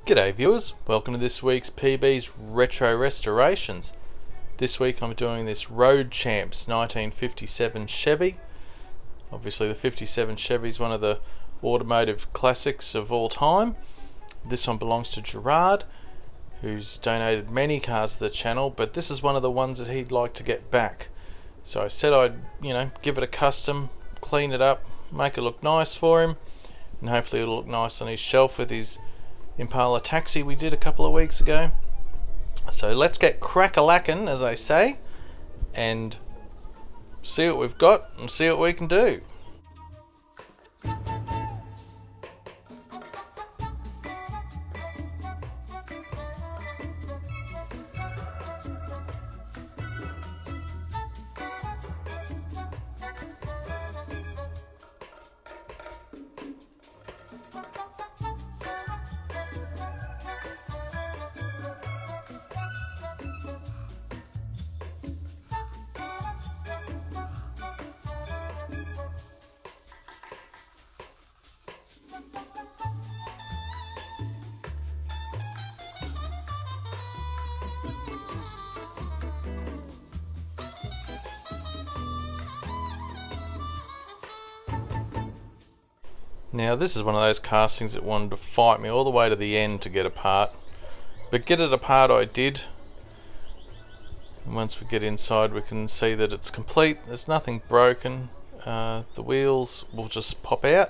G'day viewers, welcome to this week's PB's Retro Restorations. This week I'm doing this Road Champs 1957 Chevy. Obviously the 57 Chevy is one of the automotive classics of all time. This one belongs to Gerard, who's donated many cars to the channel, but this is one of the ones that he'd like to get back. So I said I'd, give it a custom, clean it up, make it look nice for him, and hopefully it'll look nice on his shelf with his Impala taxi we did a couple of weeks ago. So let's get crack-a-lackin', as they say, and see what we've got and see what we can do. Now this is one of those castings that wanted to fight me all the way to the end to get apart, but get it apart I did, and once we get inside we can see that it's complete. There's nothing broken. The wheels will just pop out.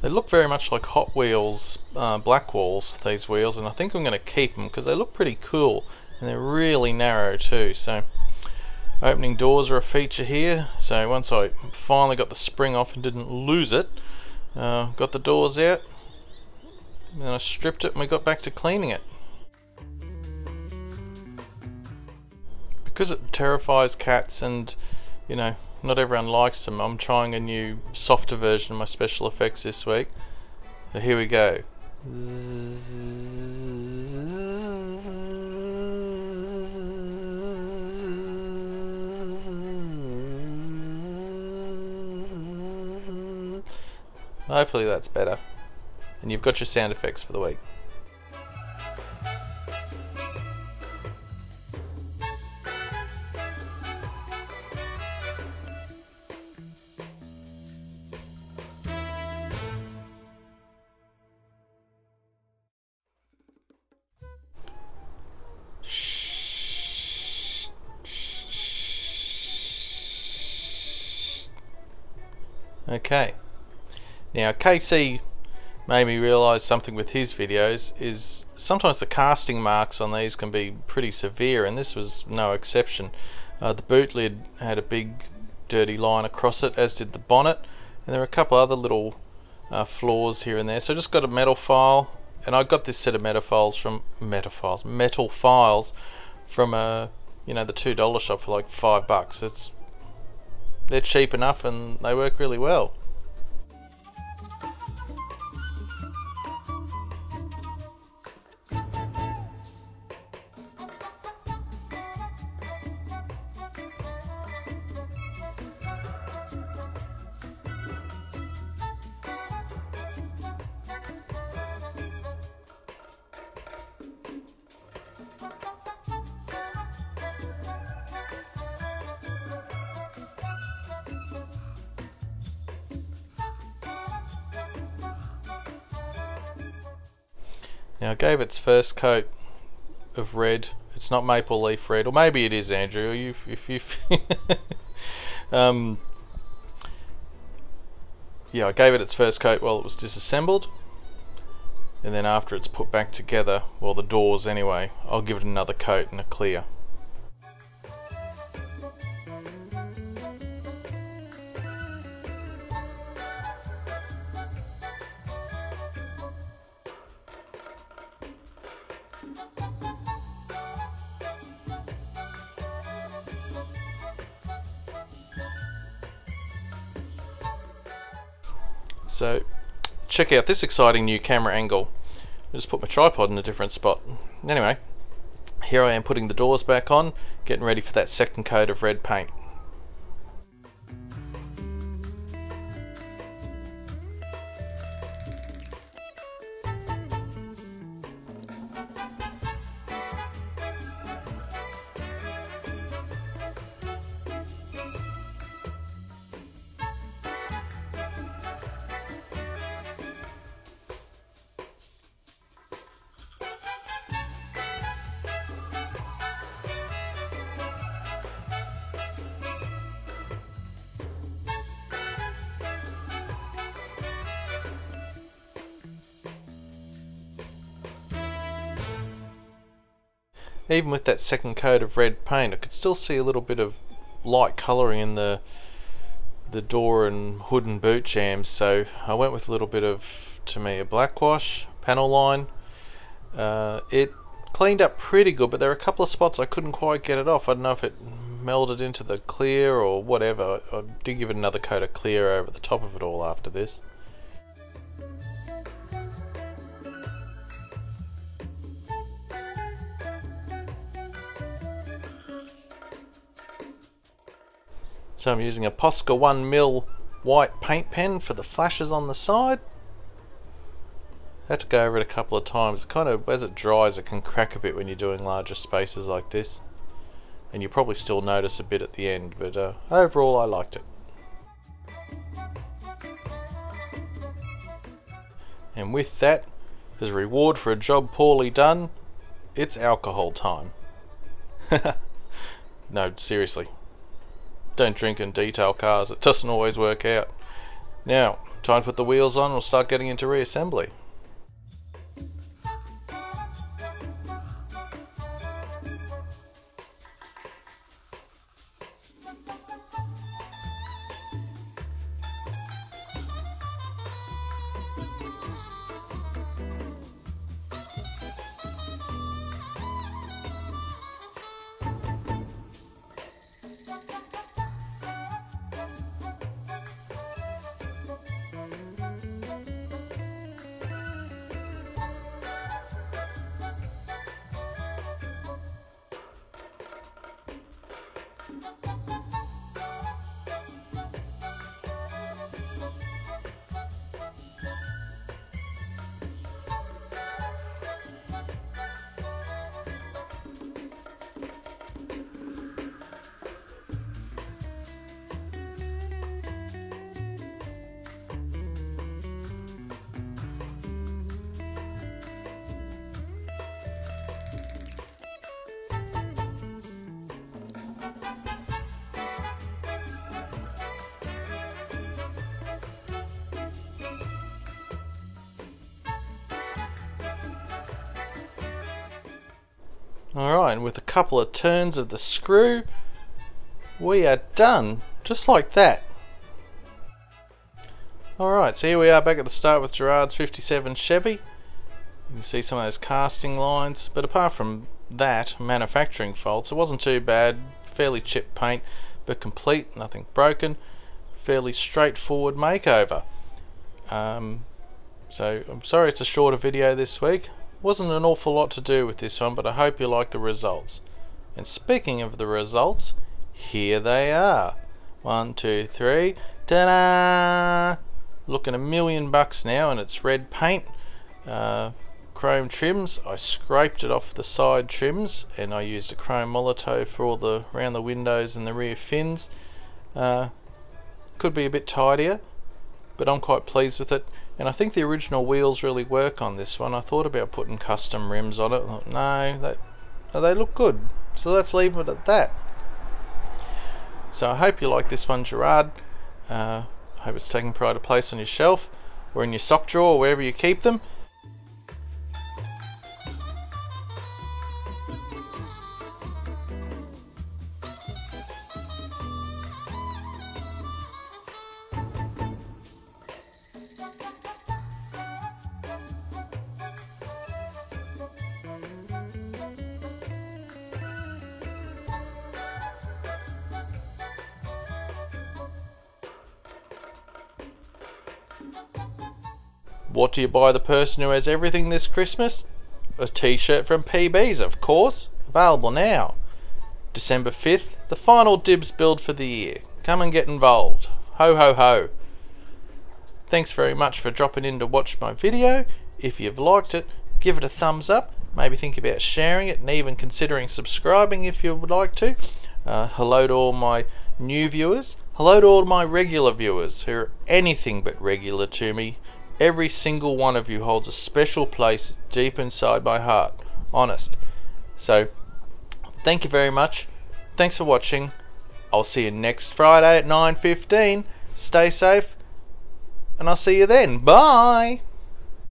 They look very much like Hot Wheels black walls, these wheels, and I think I'm going to keep them because they look pretty cool and they're really narrow too. So opening doors are a feature here, so once I finally got the spring off and didn't lose it, got the doors out, and then I stripped it and we got back to cleaning it. Because it terrifies cats and not everyone likes them, I'm trying a new softer version of my special effects this week. So here we go. Hopefully that's better, and you've got your sound effects for the week. Okay. Now KC made me realise something with his videos, is sometimes the casting marks on these can be pretty severe, and this was no exception. The boot lid had a big dirty line across it, as did the bonnet, and there were a couple other little flaws here and there. So I just got a metal file, and I got this set of metal files from the $2 shop for like $5. They're cheap enough and they work really well. Now I gave its first coat of red. It's not maple leaf red, or maybe it is, Andrew. Yeah, I gave it its first coat while it was disassembled, and then after it's put back together, well, the doors anyway, I'll give it another coat and a clear. So check out this exciting new camera angle. I just put my tripod in a different spot. Anyway, here I am putting the doors back on, getting ready for that second coat of red paint. even with that second coat of red paint, I could still see a little bit of light colouring in the door and hood and boot jambs, so I went with a little bit of, to me, a black wash panel line. It cleaned up pretty good, but there are a couple of spots I couldn't quite get it off. I don't know if it melded into the clear or whatever. I did give it another coat of clear over the top of it all after this. So I'm using a Posca 1mm white paint pen for the flashes on the side. I had to go over it a couple of times. It kind of, as it dries, it can crack a bit when you're doing larger spaces like this. And you probably still notice a bit at the end, but overall I liked it. And with that, as a reward for a job poorly done, it's alcohol time. No, seriously. Don't drink and detail cars, it doesn't always work out. Now, time to put the wheels on, we'll start getting into reassembly. Alright, and with a couple of turns of the screw, we are done, just like that. Alright, so here we are back at the start with Gerard's 57 Chevy. You can see some of those casting lines, but apart from that, manufacturing faults, it wasn't too bad. Fairly chipped paint, but complete, nothing broken. Fairly straightforward makeover. So I'm sorry it's a shorter video this week. Wasn't an awful lot to do with this one, but I hope you like the results. And speaking of the results, here they are. 1, 2, 3. Ta-da! Looking $1 million now, and it's red paint. Chrome trims. I scraped it off the side trims, and I used a chrome Molotow for all the around the windows and the rear fins. Could be a bit tidier, but I'm quite pleased with it. And I think the original wheels really work on this one. I thought about putting custom rims on it. No, they look good. So let's leave it at that. So I hope you like this one, Gerard. I hope it's taking pride of place on your shelf or in your sock drawer or wherever you keep them. What do you buy the person who has everything this Christmas? A t-shirt from PB's, of course. Available now. December 5th, the final dibs build for the year. Come and get involved. Ho ho ho. Thanks very much for dropping in to watch my video. If you've liked it, give it a thumbs up. Maybe think about sharing it and even considering subscribing if you would like to. Hello to all my new viewers. Hello to all my regular viewers who are anything but regular to me. Every single one of you holds a special place deep inside my heart. Honest. So, thank you very much. Thanks for watching. I'll see you next Friday at 9:15. Stay safe, and I'll see you then. Bye!